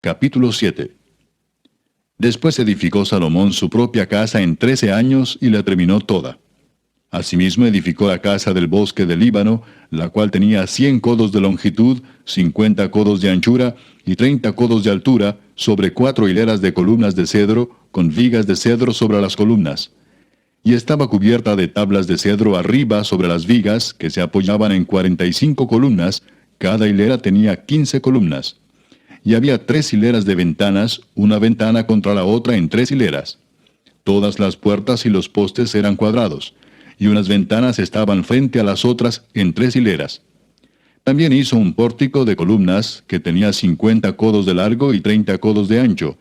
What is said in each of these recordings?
Capítulo 7. Después edificó Salomón su propia casa en 13 años y la terminó toda. Asimismo edificó la casa del bosque del Líbano, la cual tenía 100 codos de longitud, 50 codos de anchura y 30 codos de altura, sobre 4 hileras de columnas de cedro, con vigas de cedro sobre las columnas. Y estaba cubierta de tablas de cedro arriba sobre las vigas, que se apoyaban en 45 columnas, cada hilera tenía 15 columnas. Y había 3 hileras de ventanas, una ventana contra la otra en 3 hileras. Todas las puertas y los postes eran cuadrados, y unas ventanas estaban frente a las otras en 3 hileras. También hizo un pórtico de columnas, que tenía 50 codos de largo y 30 codos de ancho,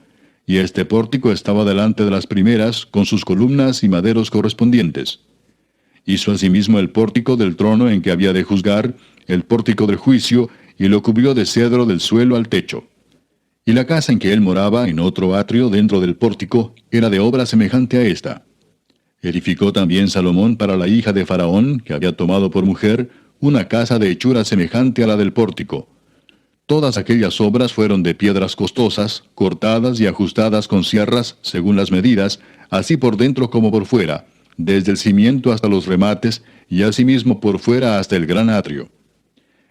y este pórtico estaba delante de las primeras, con sus columnas y maderos correspondientes. Hizo asimismo el pórtico del trono en que había de juzgar, el pórtico del juicio, y lo cubrió de cedro del suelo al techo. Y la casa en que él moraba, en otro atrio dentro del pórtico, era de obra semejante a esta. Edificó también Salomón para la hija de Faraón, que había tomado por mujer, una casa de hechura semejante a la del pórtico. Todas aquellas obras fueron de piedras costosas, cortadas y ajustadas con sierras, según las medidas, así por dentro como por fuera, desde el cimiento hasta los remates, y asimismo por fuera hasta el gran atrio.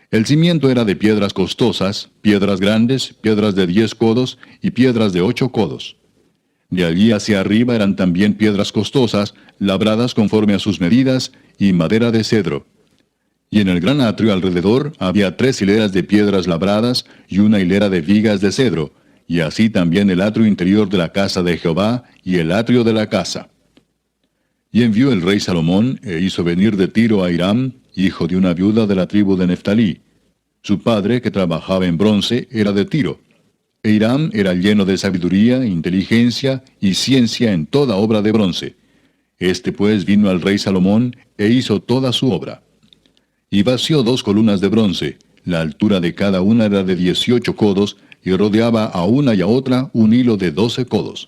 El cimiento era de piedras costosas, piedras grandes, piedras de 10 codos y piedras de 8 codos. De allí hacia arriba eran también piedras costosas, labradas conforme a sus medidas, y madera de cedro. Y en el gran atrio alrededor había 3 hileras de piedras labradas y una hilera de vigas de cedro, y así también el atrio interior de la casa de Jehová y el atrio de la casa. Y envió el rey Salomón, e hizo venir de Tiro a Hiram, hijo de una viuda de la tribu de Neftalí. Su padre, que trabajaba en bronce, era de Tiro. E Hiram era lleno de sabiduría, inteligencia y ciencia en toda obra de bronce. Este pues vino al rey Salomón, e hizo toda su obra. Y vació 2 columnas de bronce, la altura de cada una era de 18 codos, y rodeaba a una y a otra un hilo de 12 codos.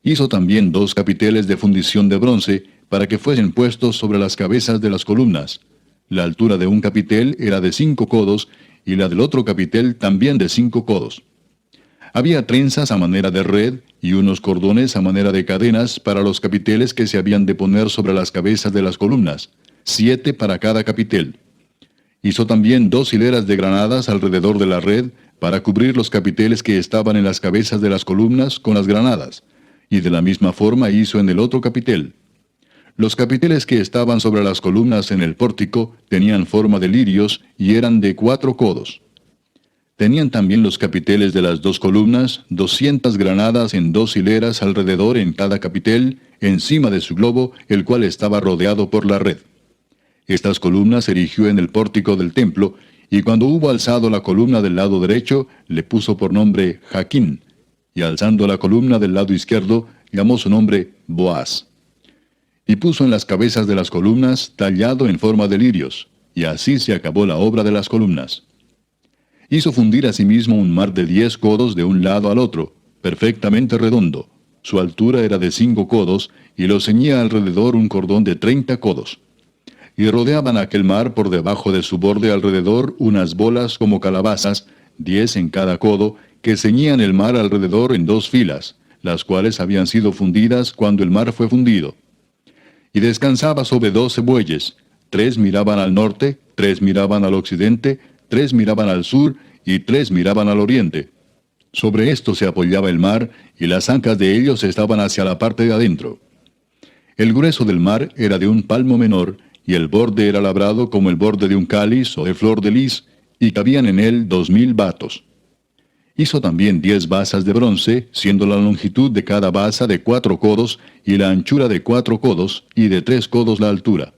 Hizo también 2 capiteles de fundición de bronce, para que fuesen puestos sobre las cabezas de las columnas. La altura de un capitel era de 5 codos, y la del otro capitel también de 5 codos. Había trenzas a manera de red, y unos cordones a manera de cadenas para los capiteles que se habían de poner sobre las cabezas de las columnas, 7 para cada capitel. Hizo también 2 hileras de granadas alrededor de la red, para cubrir los capiteles que estaban en las cabezas de las columnas con las granadas, y de la misma forma hizo en el otro capitel. Los capiteles que estaban sobre las columnas en el pórtico tenían forma de lirios y eran de 4 codos. Tenían también los capiteles de las 2 columnas 200 granadas en 2 hileras alrededor en cada capitel, encima de su globo, el cual estaba rodeado por la red. Estas columnas erigió en el pórtico del templo, y cuando hubo alzado la columna del lado derecho, le puso por nombre Jaquín, y alzando la columna del lado izquierdo, llamó su nombre Boaz. Y puso en las cabezas de las columnas tallado en forma de lirios, y así se acabó la obra de las columnas. Hizo fundir asimismo un mar de 10 codos de un lado al otro, perfectamente redondo. Su altura era de 5 codos, y lo ceñía alrededor un cordón de 30 codos. Y rodeaban aquel mar por debajo de su borde alrededor unas bolas como calabazas, 10 en cada codo, que ceñían el mar alrededor en 2 filas, las cuales habían sido fundidas cuando el mar fue fundido. Y descansaba sobre 12 bueyes, 3 miraban al norte, 3 miraban al occidente, 3 miraban al sur, y 3 miraban al oriente. Sobre esto se apoyaba el mar, y las ancas de ellos estaban hacia la parte de adentro. El grueso del mar era de un palmo menor, y el borde era labrado como el borde de un cáliz o de flor de lis, y cabían en él 2000 batos. Hizo también 10 basas de bronce, siendo la longitud de cada basa de 4 codos, y la anchura de 4 codos, y de 3 codos la altura.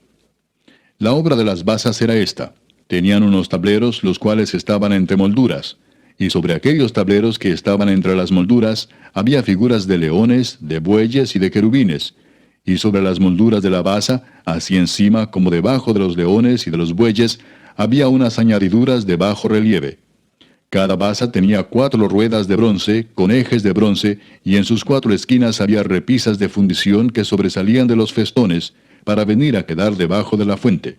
La obra de las basas era esta. Tenían unos tableros, los cuales estaban entre molduras, y sobre aquellos tableros que estaban entre las molduras, había figuras de leones, de bueyes y de querubines, y sobre las molduras de la basa, así encima como debajo de los leones y de los bueyes, había unas añadiduras de bajo relieve. Cada basa tenía 4 ruedas de bronce, con ejes de bronce, y en sus 4 esquinas había repisas de fundición que sobresalían de los festones, para venir a quedar debajo de la fuente.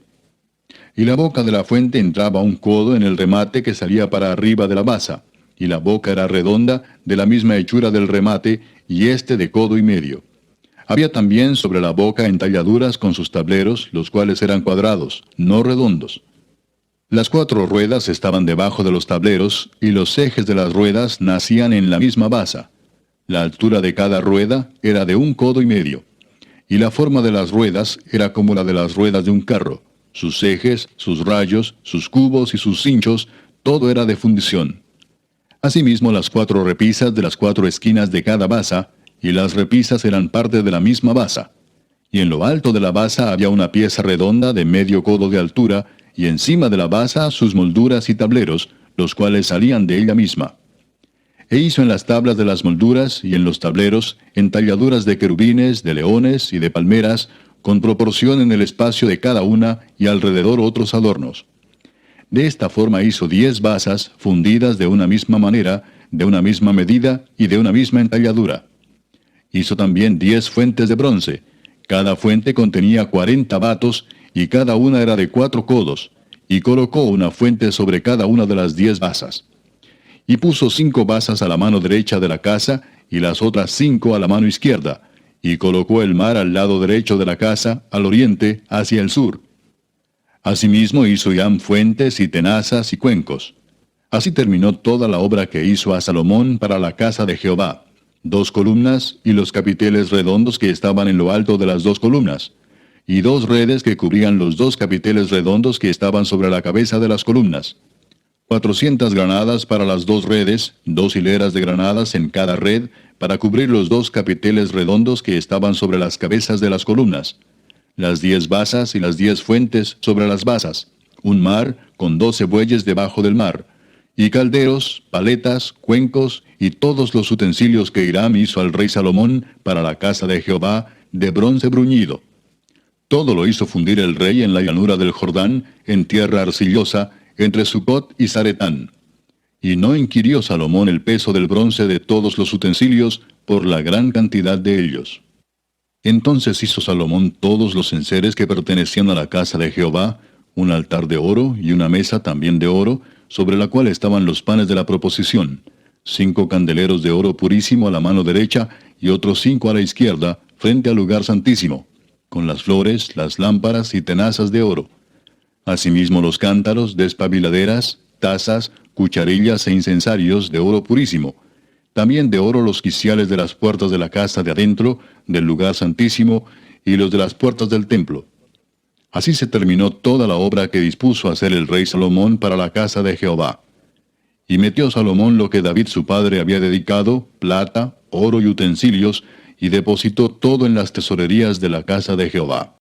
Y la boca de la fuente entraba 1 codo en el remate que salía para arriba de la basa, y la boca era redonda, de la misma hechura del remate, y éste de codo y medio. Había también sobre la boca entalladuras con sus tableros, los cuales eran cuadrados, no redondos. Las 4 ruedas estaban debajo de los tableros, y los ejes de las ruedas nacían en la misma basa. La altura de cada rueda era de 1 codo y medio, y la forma de las ruedas era como la de las ruedas de un carro. Sus ejes, sus rayos, sus cubos y sus cinchos, todo era de fundición. Asimismo, las 4 repisas de las 4 esquinas de cada basa, y las repisas eran parte de la misma basa. Y en lo alto de la basa había una pieza redonda de medio codo de altura, y encima de la basa sus molduras y tableros, los cuales salían de ella misma. E hizo en las tablas de las molduras y en los tableros entalladuras de querubines, de leones y de palmeras, con proporción en el espacio de cada una, y alrededor otros adornos. De esta forma hizo 10 basas, fundidas de una misma manera, de una misma medida y de una misma entalladura. Hizo también 10 fuentes de bronce. Cada fuente contenía 40 batos, y cada una era de 4 codos, y colocó una fuente sobre cada una de las 10 basas. Y puso 5 basas a la mano derecha de la casa, y las otras 5 a la mano izquierda, y colocó el mar al lado derecho de la casa, al oriente, hacia el sur. Asimismo hizo Hiram fuentes y tenazas y cuencos. Así terminó toda la obra que hizo a Salomón para la casa de Jehová: 2 columnas y los capiteles redondos que estaban en lo alto de las 2 columnas, y 2 redes que cubrían los 2 capiteles redondos que estaban sobre la cabeza de las columnas. 400 granadas para las 2 redes, 2 hileras de granadas en cada red, para cubrir los 2 capiteles redondos que estaban sobre las cabezas de las columnas. Las 10 basas y las 10 fuentes sobre las basas. Un mar con 12 bueyes debajo del mar. Y calderos, paletas, cuencos y todos los utensilios que Hiram hizo al rey Salomón para la casa de Jehová, de bronce bruñido. Todo lo hizo fundir el rey en la llanura del Jordán, en tierra arcillosa, entre Sucot y Zaretán. Y no inquirió Salomón el peso del bronce de todos los utensilios, por la gran cantidad de ellos. Entonces hizo Salomón todos los enseres que pertenecían a la casa de Jehová, un altar de oro y una mesa también de oro, sobre la cual estaban los panes de la proposición, 5 candeleros de oro purísimo a la mano derecha, y otros 5 a la izquierda, frente al lugar santísimo, con las flores, las lámparas y tenazas de oro. Asimismo los cántaros, despabiladeras, tazas, cucharillas e incensarios de oro purísimo. También de oro los quiciales de las puertas de la casa de adentro, del lugar santísimo, y los de las puertas del templo. Así se terminó toda la obra que dispuso hacer el rey Salomón para la casa de Jehová. Y metió Salomón lo que David su padre había dedicado, plata, oro y utensilios, y depositó todo en las tesorerías de la casa de Jehová.